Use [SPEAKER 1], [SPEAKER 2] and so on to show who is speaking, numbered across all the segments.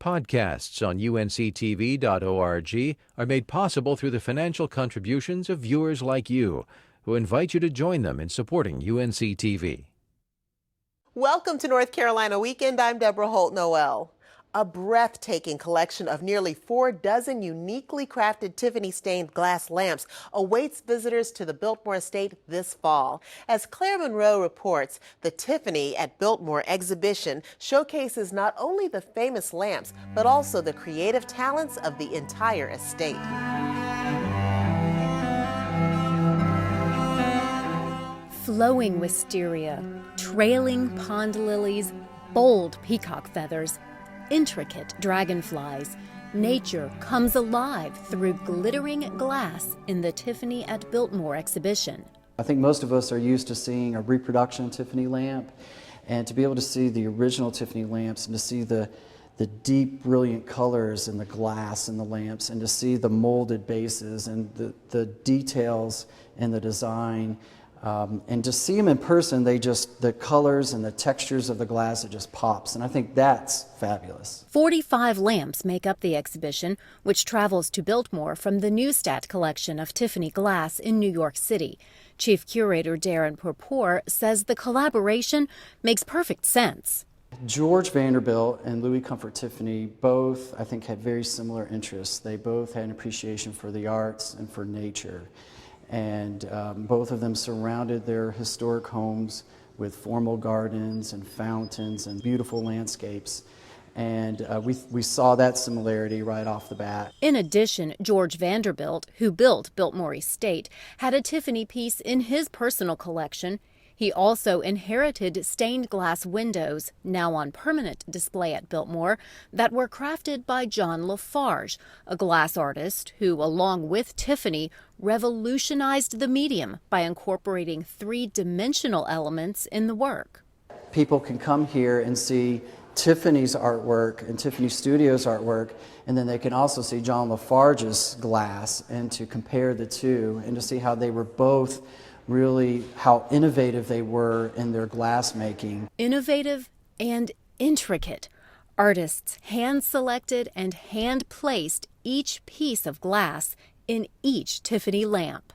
[SPEAKER 1] Podcasts on UNC-TV.org are made possible through the financial contributions of viewers like you, who invite you to join them in supporting UNC-TV.
[SPEAKER 2] Welcome to North Carolina Weekend. I'm Deborah Holt-Noel. A breathtaking collection of nearly 4 dozen uniquely crafted Tiffany stained glass lamps awaits visitors to the Biltmore estate this fall. As Claire Monroe reports, the Tiffany at Biltmore exhibition showcases not only the famous lamps, but also the creative talents of the entire estate.
[SPEAKER 3] Flowing wisteria, trailing pond lilies, bold peacock feathers, intricate dragonflies, nature comes alive through glittering glass in the Tiffany at Biltmore exhibition.
[SPEAKER 4] I think most of us are used to seeing a reproduction Tiffany lamp, and to be able to see the original Tiffany lamps and to see the deep, brilliant colors in the glass in the lamps, and to see the molded bases and the details in the design. And to see them in person, the colors and the textures of the glass, it just pops. And I think that's fabulous.
[SPEAKER 3] 45 lamps make up the exhibition, which travels to Biltmore from the Neustadt collection of Tiffany glass in New York City. Chief Curator Darren Purpour says the collaboration makes perfect sense.
[SPEAKER 4] George Vanderbilt and Louis Comfort Tiffany both, I think, had very similar interests. They both had an appreciation for the arts and for nature. And both of them surrounded their historic homes with formal gardens and fountains and beautiful landscapes. And we saw that similarity right off the bat.
[SPEAKER 3] In addition, George Vanderbilt, who built Biltmore Estate, had a Tiffany piece in his personal collection. He also inherited stained glass windows, now on permanent display at Biltmore, that were crafted by John Lafarge, a glass artist who, along with Tiffany, revolutionized the medium by incorporating three-dimensional elements in the work.
[SPEAKER 4] People can come here and see Tiffany's artwork and Tiffany Studios' artwork, and then they can also see John Lafarge's glass, and to compare the two and to see how they were both really, how innovative they were in their glass making.
[SPEAKER 3] Innovative and intricate. Artists hand-selected and hand-placed each piece of glass in each Tiffany lamp.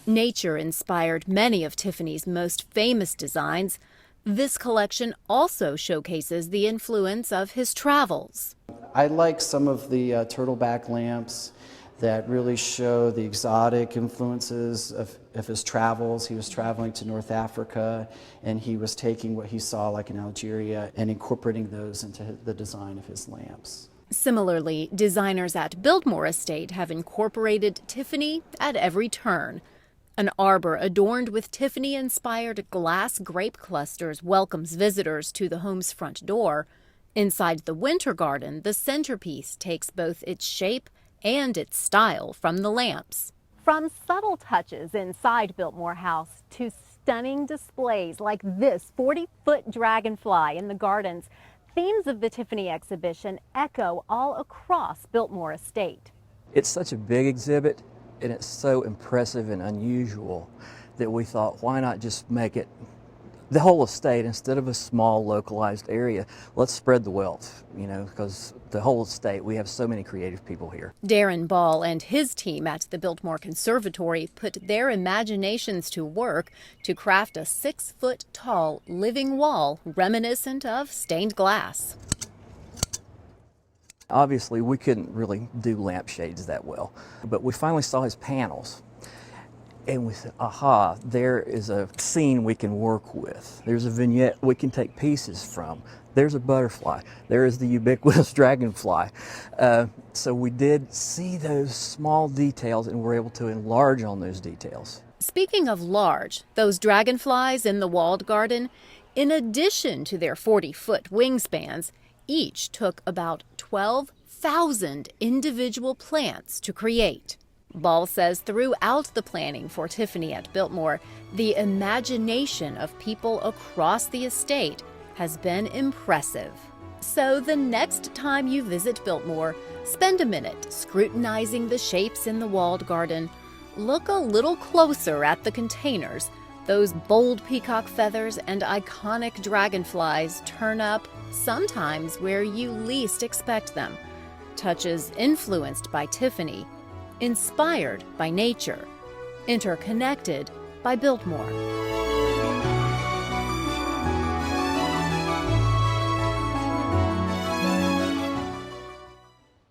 [SPEAKER 3] Nature inspired many of Tiffany's most famous designs. This collection also showcases the influence of his travels.
[SPEAKER 4] I like some of the turtleback lamps that really show the exotic influences of his travels. He was traveling to North Africa, and he was taking what he saw like in Algeria and incorporating those into the design of his lamps.
[SPEAKER 3] Similarly, designers at Biltmore Estate have incorporated Tiffany at every turn. An arbor adorned with Tiffany-inspired glass grape clusters welcomes visitors to the home's front door. Inside the winter garden, the centerpiece takes both its shape and its style from the lamps. From subtle touches inside Biltmore House to stunning displays like this 40-foot dragonfly in the gardens, themes of the Tiffany exhibition echo all across Biltmore Estate.
[SPEAKER 5] It's such a big exhibit, and it's so impressive and unusual that we thought, why not just make it the whole estate instead of a small localized area? Let's spread the wealth, because the whole estate, we have so many creative people here.
[SPEAKER 3] Darren Ball and his team at the Biltmore Conservatory put their imaginations to work to craft a 6-foot-tall living wall reminiscent of stained glass.
[SPEAKER 5] Obviously, we couldn't really do lampshades that well, but we finally saw his panels. And we said, aha, there is a scene we can work with. There's a vignette we can take pieces from. There's a butterfly. There is the ubiquitous dragonfly. So we did see those small details, and we're able to enlarge on those details.
[SPEAKER 3] Speaking of large, those dragonflies in the walled garden, in addition to their 40-foot wingspans, each took about 12,000 individual plants to create. Ball says throughout the planning for Tiffany at Biltmore, the imagination of people across the estate has been impressive. So the next time you visit Biltmore, spend a minute scrutinizing the shapes in the walled garden. Look a little closer at the containers. Those bold peacock feathers and iconic dragonflies turn up sometimes where you least expect them. Touches influenced by Tiffany, inspired by nature, interconnected by Biltmore.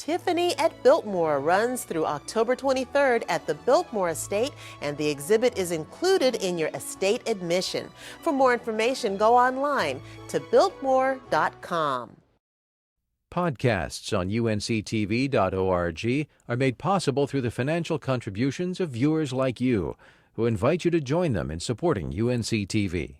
[SPEAKER 2] Tiffany at Biltmore runs through October 23rd at the Biltmore Estate, and the exhibit is included in your estate admission. For more information, go online to biltmore.com.
[SPEAKER 1] Podcasts on UNC-TV.org are made possible through the financial contributions of viewers like you, who invite you to join them in supporting UNC-TV.